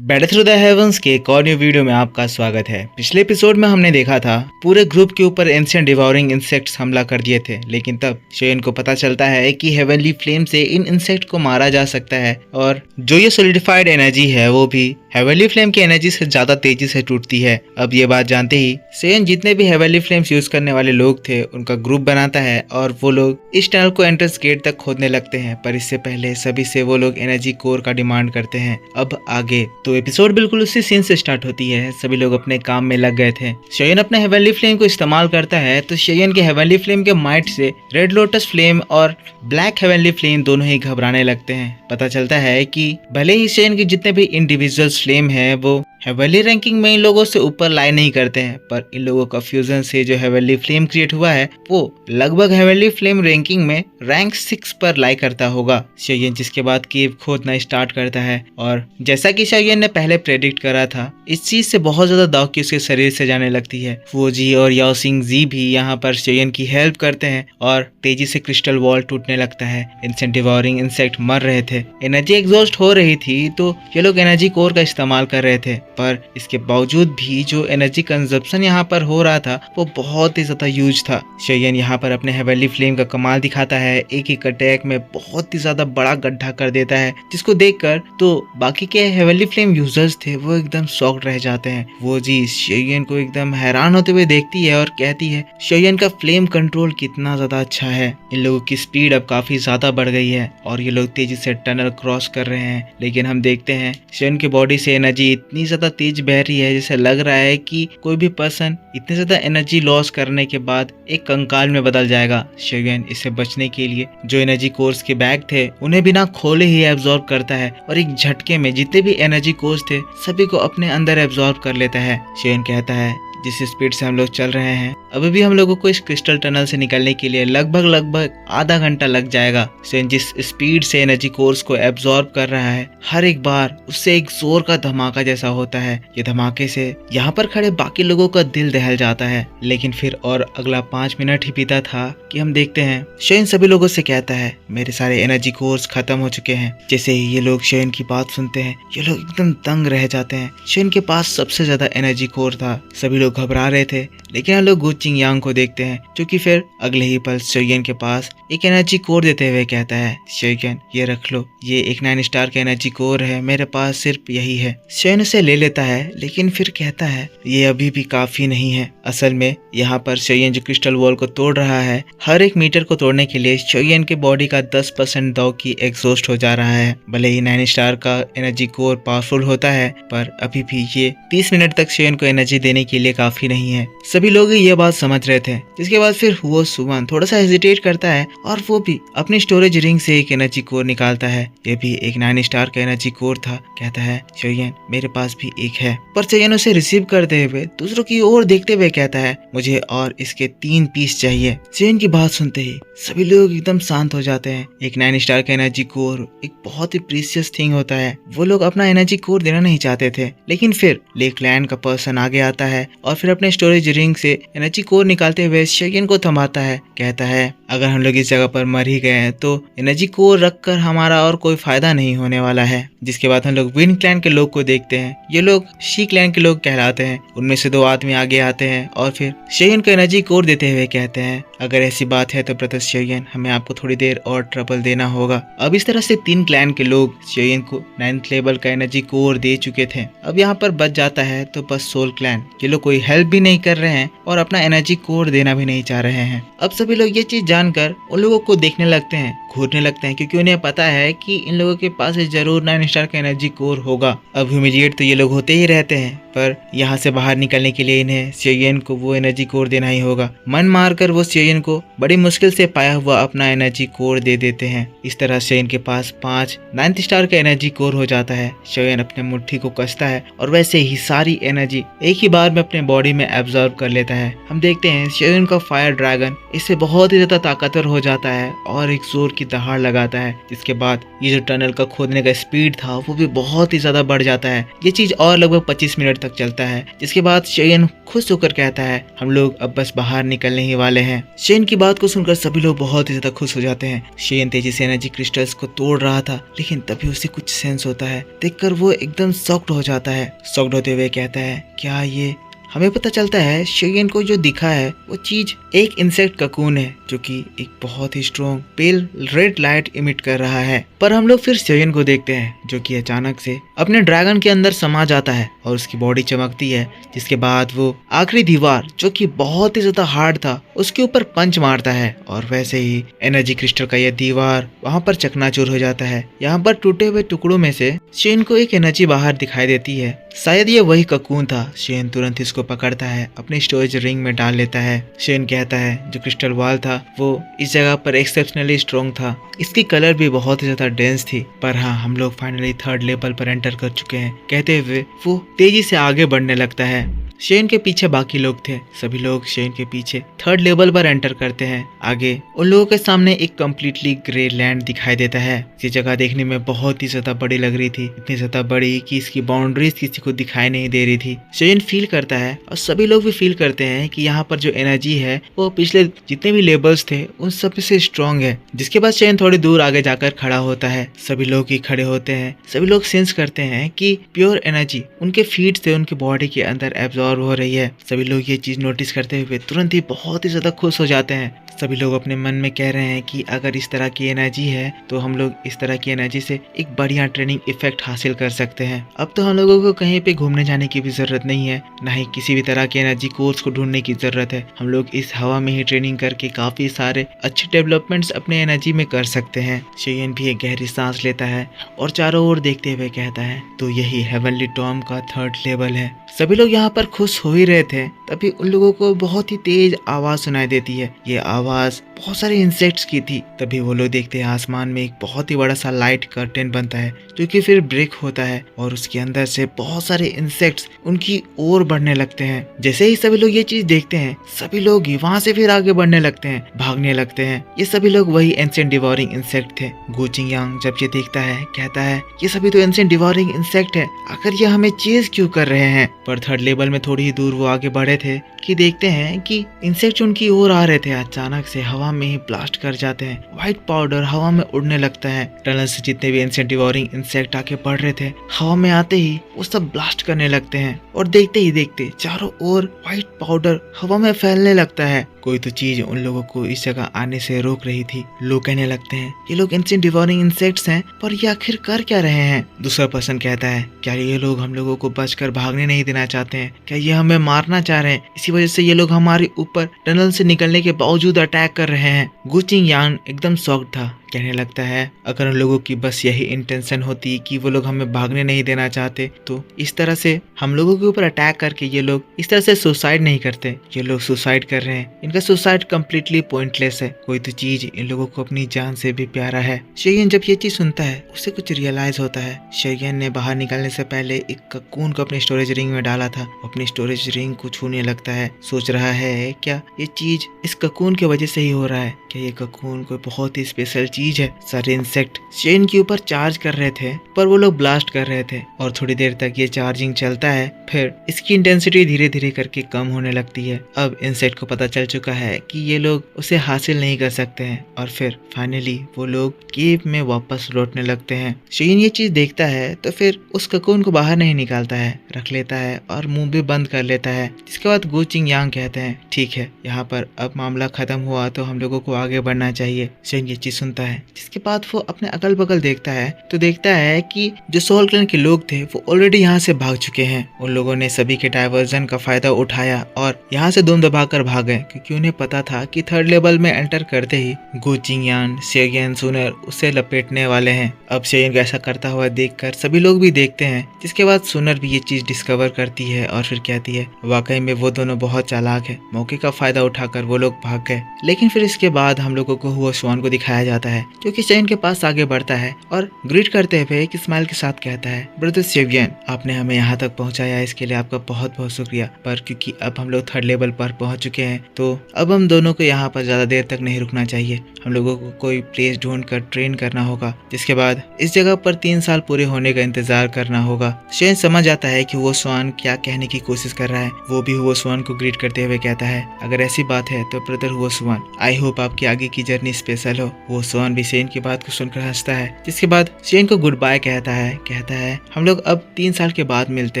Battle through the heavens के एक और न्यू वीडियो में आपका स्वागत है। पिछले एपिसोड में हमने देखा था पूरे ग्रुप के ऊपर एंशिएंट डिवोरिंग इंसेक्ट्स हमला कर दिए थे, लेकिन तब शेयन को पता चलता है कि हेवनली फ्लेम से इन इंसेक्ट को मारा जा सकता है और जो ये सॉलिडिफाइड एनर्जी है वो भी हेवनली फ्लेम की एनर्जी से ज्यादा तेजी से टूटती है। अब ये बात जानते ही शेयन जितने भी हेवनली फ्लेम्स यूज करने वाले लोग थे उनका ग्रुप बनाता है और वो लोग इस टनल को एंट्रेंस गेट तक खोदने लगते हैं। पर इससे पहले सभी से वो लोग एनर्जी कोर का डिमांड करते हैं। अब आगे तो एपिसोड बिल्कुल उसी सीन से स्टार्ट होती है। सभी लोग अपने काम में लग गए थे। शेयन अपने हेवनली फ्लेम को इस्तेमाल करता है तो शेयन के हेवनली फ्लेम के might say red lotus flame और ब्लैक हेवनली फ्लेम दोनों ही घबराने लगते हैं। पता चलता है कि भले ही शेयन के जितने भी इंडिविजुअल्स फ्लेम है वो हेवनली रैंकिंग में इन लोगों से ऊपर लाई नहीं करते हैं, पर इन लोगों का फ्यूजन से जो हेवनली फ्लेम क्रिएट हुआ है वो लगभग हेवनली फ्लेम रैंकिंग में रैंक 6 पर लाई करता होगा। शेयन जिसके बाद केव खोदना स्टार्ट करता है और जैसा कि शेयन ने पहले प्रेडिक्ट करा था इस चीज से बहुत ज्यादा दाग उसके शरीर से जाने लगती है। वो जी और याओ सिंह जी भी यहाँ पर शेयन की हेल्प करते हैं और तेजी से क्रिस्टल वॉल टूटने लगता है। एंशिएंट डिवोरिंग इंसेक्ट मर रहे थे, एनर्जी एग्जॉस्ट हो रही थी तो ये लोग एनर्जी कोर का इस्तेमाल कर रहे थे, पर इसके बावजूद भी जो एनर्जी कंजप्शन यहाँ पर हो रहा था वो बहुत ही ज्यादा ह्यूज था। शेयन यहाँ पर अपने हेवनली फ्लेम का कमाल दिखाता है, एक एक अटैक में बहुत ही ज्यादा बड़ा गड्ढा कर देता है, जिसको देखकर तो बाकी के हेवनली फ्लेम यूजर्स थे वो एकदम शॉक्ड रह जाते हैं। वो जी शेयन को एकदम हैरान होते हुए देखती है और कहती है शेयन का फ्लेम कंट्रोल कितना ज्यादा अच्छा है। इन लोगों की स्पीड अब काफी ज्यादा बढ़ गई है और ये लोग तेजी से टनल क्रॉस कर रहे हैं, लेकिन हम देखते हैं शेयन की बॉडी से एनर्जी इतनी ज्यादा तेज बह रही है जैसे लग रहा है कि कोई भी पर्सन इतने ज्यादा एनर्जी लॉस करने के बाद एक कंकाल में बदल जाएगा। शेयन इससे बचने के लिए जो एनर्जी कोर्स के बैग थे उन्हें बिना खोले ही एब्जॉर्ब करता है और एक झटके में जितने भी एनर्जी कोर्स थे सभी को अपने अंदर एब्जॉर्ब कर लेता है। शेयन कहता है जिस स्पीड से हम लोग चल रहे हैं अभी भी हम लोगों को इस क्रिस्टल टनल से निकलने के लिए लगभग आधा घंटा लग जाएगा। शेयन जिस स्पीड से एनर्जी कोर्स को एब्जॉर्ब कर रहा है हर एक बार उससे एक जोर का धमाका जैसा होता है। ये धमाके से यहाँ पर खड़े बाकी लोगों का दिल दहल जाता है, लेकिन फिर और अगला 5 मिनट ही बीता था कि हम देखते हैं शेयन सभी लोगों से कहता है मेरे सारे एनर्जी कोर्स खत्म हो चुके हैं। जैसे ही ये लोग शेयन की बात सुनते हैं ये लोग एकदम दंग रह जाते हैं। शेयन के पास सबसे ज्यादा एनर्जी कोर था, सभी लोग घबरा रहे थे, लेकिन हम लोग गु चिंगयांग को देखते हैं जो कि फिर अगले ही पल शेयन के पास एक एनर्जी कोर देते हुए कहता है शेयन ये रख लो, ये एक 9 स्टार का एनर्जी कोर है, मेरे पास सिर्फ यही है। शेयन उसे ले लेता है लेकिन फिर कहता है ये अभी भी काफी नहीं है। असल में यहाँ पर शेयन जो क्रिस्टल वॉल को तोड़ रहा है हर एक मीटर को तोड़ने के लिए शेयन के बॉडी का 10% दाव की एग्जॉस्ट हो जा रहा है। भले ही 9 स्टार का एनर्जी कोर पावरफुल होता है पर अभी भी ये 30 मिनट तक शेयन को एनर्जी देने के लिए काफी नहीं है। सभी लोग ये बात समझ रहे थे, जिसके बाद फिर हुआ सुवन थोड़ा सा हेजिटेट करता है और वो भी अपनी स्टोरेज रिंग से एक एनर्जी कोर निकालता है। ये भी एक 9 स्टार का एनर्जी कोर था। कहता है शेयन मेरे पास भी एक है, पर शेयन उसे रिसीव करते हुए दूसरों की ओर देखते हुए कहता है मुझे और इसके 3 पीस चाहिए। शेयन की बात सुनते ही सभी लोग एकदम शांत हो जाते हैं। एक 9 स्टार का एनर्जी कोर एक बहुत ही प्रीशियस थिंग होता है। वो लोग अपना एनर्जी कोर देना नहीं चाहते थे, लेकिन फिर लेक लैंड का पर्सन आगे आता है और फिर अपने स्टोरेज रिंग से एनर्जी कोर निकालते हुए शेयन को थमाता है। कहता है अगर हम लोग इस जगह पर मर ही गए हैं तो एनर्जी कोर रखकर हमारा और कोई फायदा नहीं होने वाला है। जिसके बाद हम लोग विंड क्लैन के लोग को देखते हैं। ये लोग शी क्लैन के लोग कहलाते हैं। उनमें से 2 आदमी आगे आते हैं और फिर शेयन को एनर्जी कोर देते हुए कहते हैं अगर ऐसी बात है तो ब्रदर शेयन हमें आपको थोड़ी देर और ट्रबल देना होगा। अब इस तरह से 3 क्लैन के लोग शेयन को 9th लेवल का एनर्जी कोर दे चुके थे। अब यहाँ पर बच जाता है तो बस सोल क्लैन। ये लोग कोई हेल्प भी नहीं कर रहे हैं और अपना एनर्जी कोर देना भी नहीं चाह रहे हैं। अब सभी लोग ये चीज जानकर उन लोगों को देखने लगते हैं, घूरने लगते हैं, क्योंकि उन्हें पता है कि इन लोगों के पास जरूर 9 स्टार का एनर्जी कोर होगा। अब ह्यूमिलिएट तो ये लोग होते ही रहते हैं, पर यहाँ से बाहर निकलने के लिए इन्हें शेयन को वो एनर्जी कोर देना ही होगा। मन मारकर वो शेयन को बड़ी मुश्किल से पाया हुआ अपना एनर्जी कोर दे देते हैं। इस तरह शेयन के पास 5 9th स्टार का एनर्जी कोर हो जाता है। शेयन अपने मुट्ठी को कसता है और वैसे ही सारी एनर्जी एक ही बार में अपने बॉडी में एब्जॉर्ब कर लेता है। हम देखते हैं शेयन का फायर ड्रैगन इससे बहुत ही ज्यादा ताकतवर हो जाता है और एक जोर की दहाड़ लगाता है, जिसके बाद ये जो टनल का खोदने का स्पीड था वो भी बहुत ही ज्यादा बढ़ जाता है। ये चीज और लगभग 25 मिनट तक चलता है, जिसके बाद शेयन खुश होकर कहता है हम लोग अब बस बाहर निकलने ही वाले हैं। शेयन की बात को सुनकर सभी लोग बहुत ही ज्यादा खुश हो जाते हैं। शेयन तेजी से एनर्जी क्रिस्टल्स को तोड़ रहा था, लेकिन तभी उसे कुछ सेंस होता है। देखकर वो एकदम शॉक्ड हो जाता है। शॉक्ड होते हुए कहता है क्या ये, हमें पता चलता है शेयन को जो दिखा है वो चीज एक इंसेक्ट ककून है, जो कि एक बहुत ही स्ट्रॉन्ग पेल रेड लाइट इमिट कर रहा है। पर हम लोग फिर शेयन को देखते हैं, जो कि अचानक से अपने ड्रैगन के अंदर समा जाता है और उसकी बॉडी चमकती है, जिसके बाद वो आखिरी दीवार जो कि बहुत ही ज्यादा हार्ड था उसके ऊपर पंच मारता है और वैसे ही एनर्जी क्रिस्टल का यह दीवार वहां पर चकनाचूर हो जाता है। यहाँ पर टूटे हुए टुकड़ों में से शेयन को एक एनर्जी बाहर दिखाई देती है। शायद ये वही ककून था। शेयन तुरंत इसको पकड़ता है, अपने स्टोरेज रिंग में डाल लेता है। शेयन कहता है जो क्रिस्टल वॉल था वो इस जगह पर एक्सेप्शनली स्ट्रॉन्ग था, इसकी कलर भी बहुत ही ज्यादा डेंस थी। पर हाँ, हम लोग फाइनली 3rd लेवल पर एंटर कर चुके हैं, कहते हुए वो तेजी से आगे बढ़ने लगता है। शेयन के पीछे बाकी लोग थे। सभी लोग शेयन के पीछे 3rd लेवल पर एंटर करते हैं। आगे उन लोगों के सामने एक कम्प्लीटली ग्रे लैंड दिखाई देता है। ये जगह देखने में बहुत ही ज्यादा बड़ी लग रही थी, इतनी ज्यादा बड़ी कि इसकी बाउंड्रीज किसी को दिखाई नहीं दे रही थी। शेयन फील करता है और सभी लोग भी फील करते हैं कि यहाँ पर जो एनर्जी है वो पिछले जितने भी लेवल्स थे उन सब से स्ट्रॉन्ग है। जिसके बाद शेयन थोड़ी दूर आगे जाकर खड़ा होता है। सभी लोग ही खड़े होते हैं। सभी लोग सेंस करते हैं कि प्योर एनर्जी उनके फीट से उनके बॉडी के अंदर एब्जॉर्ब हो रही है। सभी लोग ये चीज नोटिस करते हुए तुरंत ही बहुत ही ज्यादा खुश हो जाते हैं। सभी लोग अपने मन में कह रहे हैं कि अगर इस तरह की एनर्जी है तो हम लोग इस तरह की एनर्जी से एक बढ़िया ट्रेनिंग इफेक्ट हासिल कर सकते हैं। अब तो हम लोगों को कहीं पे घूमने जाने की भी जरूरत नहीं है, ना ही किसी भी तरह की एनर्जी कोर्स को ढूंढने की जरूरत है। हम लोग इस हवा में ही ट्रेनिंग करके काफी सारे अच्छे डेवलपमेंट्स अपने एनर्जी में कर सकते हैं। शेयन भी एक गहरी सांस लेता है और चारों ओर देखते हुए कहता है तो यही हेवनली टॉम का 3rd लेवल है। सभी लोग यहाँ पर खुश हो ही रहे थे, तभी उन लोगों को बहुत ही तेज आवाज सुनाई देती है। ये आवाज बहुत सारे इंसेक्ट्स की थी। तभी वो लोग देखते हैं आसमान में एक बहुत ही बड़ा सा लाइट कर्टेन बनता है, जो कि फिर ब्रेक होता है और उसके अंदर से बहुत सारे इंसेक्ट्स उनकी ओर बढ़ने लगते हैं। जैसे ही सभी लोग ये चीज देखते हैं, सभी लोग वहां से फिर आगे बढ़ने लगते हैं, भागने लगते हैं। ये सभी लोग वही एंशिएंट डिवोरिंग इंसेक्ट थे। गो चिंगयांग जब ये देखता है कहता है ये सभी तो एंशिएंट डिवोरिंग इंसेक्ट है, आखिर ये हमें चेज क्यों कर रहे हैं। पर 3rd लेवल में थोड़ी ही दूर वो आगे बढ़े थे कि देखते हैं कि इंसेक्ट उनकी ओर आ रहे थे। अचानक से हवा में ही ब्लास्ट कर जाते हैं। व्हाइट पाउडर हवा में उड़ने लगता है। टनल से जितने भी एंशिएंट डिवोरिंग इंसेक्ट आके बढ़ रहे थे, हवा में आते ही वो सब ब्लास्ट करने लगते हैं और देखते ही देखते चारों ओर व्हाइट पाउडर हवा में फैलने लगता है। कोई तो चीज उन लोगों को इस जगह आने से रोक रही थी। लोग कहने लगते हैं ये लोग एंशिएंट डिवोरिंग इंसेक्ट्स हैं, पर ये आखिर कर क्या रहे हैं। दूसरा पर्सन कहता है क्या ये लोग हम लोगों को बचकर भागने नहीं देना चाहते हैं, क्या ये हमें मारना चाह रहे हैं, इसी वजह से ये लोग हमारे ऊपर टनल से निकलने के बावजूद अटैक कर रहे हैं। गो चिंगयांग एकदम शॉक्ड था, कहने लगता है अगर उन लोगों की बस यही इंटेंशन होती कि वो लोग हमें भागने नहीं देना चाहते तो इस तरह से हम लोगों के ऊपर अटैक करके ये लोग इस तरह से सुसाइड नहीं करते। ये लोग सुसाइड कर रहे हैं, इनका सुसाइड कम्प्लीटली पॉइंटलेस है। कोई तो चीज इन लोगों को अपनी जान से भी प्यारा है। शेयन जब ये चीज सुनता है उसे कुछ रियलाइज होता है। शेयन ने बाहर निकलने से पहले एक ककून को अपने स्टोरेज रिंग में डाला था। अपनी स्टोरेज रिंग को छूने लगता है, सोच रहा है क्या ये चीज इस ककून की वजह से ही हो रहा है, क्या ये ककून कोई बहुत ही स्पेशल चीज है। सारे इंसेक्ट शेयन के ऊपर चार्ज कर रहे थे, पर वो लोग ब्लास्ट कर रहे थे और थोड़ी देर तक ये चार्जिंग चलता है, फिर इसकी इंटेंसिटी धीरे धीरे करके कम होने लगती है। अब इंसेक्ट को पता चल चुका है कि ये लोग उसे हासिल नहीं कर सकते हैं और फिर फाइनली वो लोग केव में वापस लौटने लगते हैं। शेयन ये चीज देखता है तो फिर उस ककून को बाहर नहीं निकालता है, रख लेता है और मुंह भी बंद कर लेता है। जिसके बाद गो चिंगयांग कहते हैं ठीक है, यहाँ पर अब मामला खत्म हुआ तो हम लोगों को आगे बढ़ना चाहिए। शेयन ये चीज सुनता है, जिसके बाद वो अपने अगल बगल देखता है तो देखता है कि जो सोल क्लैन के लोग थे वो ऑलरेडी यहाँ से भाग चुके हैं। उन लोगों ने सभी के डाइवर्जन का फायदा उठाया और यहाँ से दुम दबाकर भाग गए, क्योंकि उन्हें पता था कि 3rd लेवल में एंटर करते ही गो चिंगयांग, शेयन, सुनर उसे लपेटने वाले हैं। अब शेयन ऐसा करता हुआ देखकर सभी लोग भी देखते हैं। जिसके बाद सुनर भी ये चीज डिस्कवर करती है और फिर कहती है वाकई में वो दोनों बहुत चालाक है, मौके का फायदा उठाकर वो लोग भाग गए। लेकिन फिर इसके बाद हम लोगों को हुआ स्वान को दिखाया जाता है। है, जो कि शेयन के पास आगे बढ़ता है और ग्रीट करते हुए एक स्माइल के साथ कहता है, ब्रदर शेवियन, आपने हमें यहाँ तक पहुँचाया, इसके लिए आपका बहुत बहुत शुक्रिया। पर क्योंकि अब हम लोग 3rd लेवल पर पहुँच चुके हैं, तो अब हम दोनों को यहाँ पर ज़्यादा देर तक नहीं रुकना चाहिए। हम लोगों को कोई प्लेस ढूंढ कर ट्रेन करना होगा, जिसके बाद इस जगह पर 3 साल पूरे होने का इंतजार करना होगा। शेयन समझ आता है कि वो स्वान क्या कहने की कोशिश कर रहा है। वो भी वो स्वान को ग्रीट करते हुए कहता है, अगर ऐसी बात है तो ब्रदर वो स्वान, आई होप आपकी आगे की जर्नी स्पेशल हो। वो स्वान भी शेयन की बात को सुनकर हंसता है, जिसके बाद शेयन को गुड बाय कहता है हम लोग अब 3 साल के बाद मिलते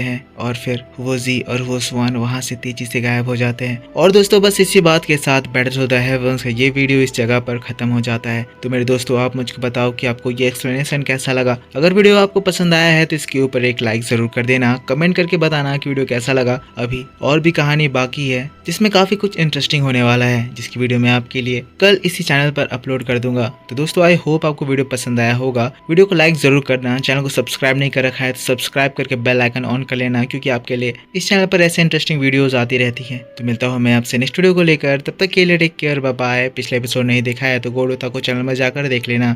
हैं। और फिर वो जी और वो स्वान वहाँ से तेजी से गायब हो जाते हैं। और दोस्तों बस इसी बात के साथ बैटल ऑफ द हेवंस का ये वीडियो इस जगह पर खत्म हो जाता है। तो मेरे दोस्तों आप मुझको बताओ कि आपको ये एक्सप्लेनेशन कैसा लगा। अगर वीडियो आपको पसंद आया है तो इसके ऊपर एक लाइक जरूर कर देना, कमेंट करके बताना कि वीडियो कैसा लगा। अभी और भी कहानी बाकी है जिसमें काफी कुछ इंटरेस्टिंग होने वाला है, जिसकी वीडियो मैं आपके लिए कल इसी चैनल पर अपलोड कर दूंगा। तो दोस्तों आई होप आपको वीडियो पसंद आया होगा। वीडियो को लाइक जरूर करना, चैनल को सब्सक्राइब नहीं कर रखा है तो सब्सक्राइब करके बेल आइकन ऑन कर लेना, क्योंकि आपके लिए इस चैनल पर ऐसे इंटरेस्टिंग वीडियोस आती रहती है। तो मिलता हूँ मैं आपसे नेक्स्ट वीडियो को लेकर, तब तक के लिए टेक केयर, बाय बाय। पिछले एपिसोड नहीं देखा है तो गोडोता को चैनल में जाकर देख लेना।